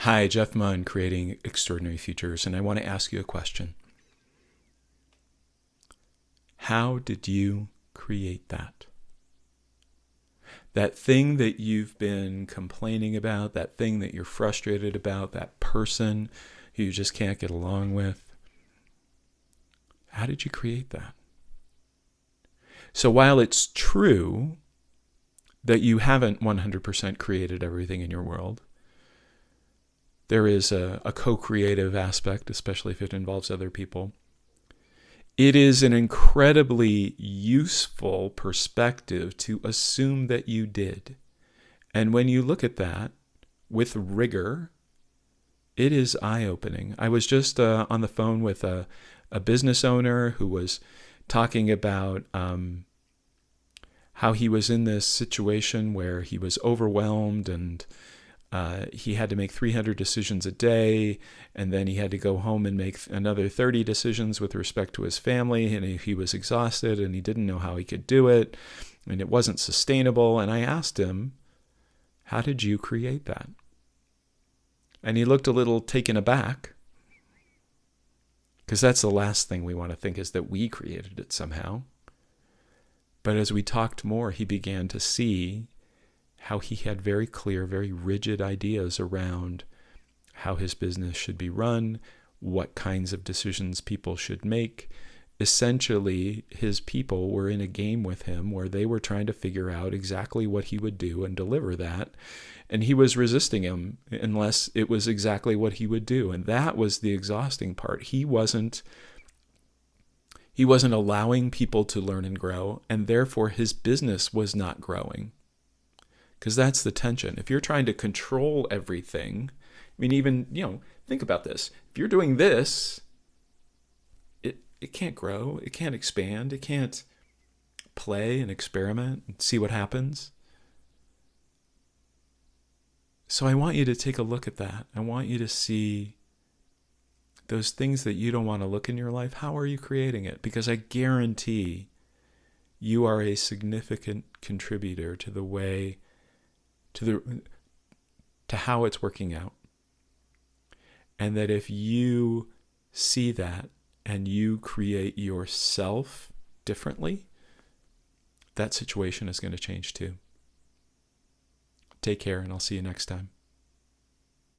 Hi, Jeff Munn, Creating Extraordinary Futures, and I want to ask you a question. How did you create that? That thing that you've been complaining about, that thing that you're frustrated about, that person who you just can't get along with. How did you create that? So while it's true that you haven't 100% created everything in your world, there is a co-creative aspect, especially if it involves other people. It is an incredibly useful perspective to assume that you did. And when you look at that with rigor, it is eye-opening. I was just on the phone with a business owner who was talking about how he was in this situation where he was overwhelmed and he had to make 300 decisions a day, and then he had to go home and make another 30 decisions with respect to his family, and he was exhausted, and he didn't know how he could do it, and it wasn't sustainable. And I asked him, how did you create that? And he looked a little taken aback, because that's the last thing we want to think, is that we created it somehow. But as we talked more, he began to see how he had very clear, very rigid ideas around how his business should be run, what kinds of decisions people should make. Essentially, his people were in a game with him where they were trying to figure out exactly what he would do and deliver that. And he was resisting him unless it was exactly what he would do. And that was the exhausting part. He wasn't allowing people to learn and grow, and therefore his business was not growing. Because that's the tension. If you're trying to control everything, I mean, even, think about this. If you're doing this, it can't grow, it can't expand, it can't play and experiment and see what happens. So I want you to take a look at that. I want you to see those things that you don't want to look in your life. How are you creating it? Because I guarantee you are a significant contributor to the way to how it's working out. And that if you see that and you create yourself differently, that situation is going to change too. Take care, and I'll see you next time.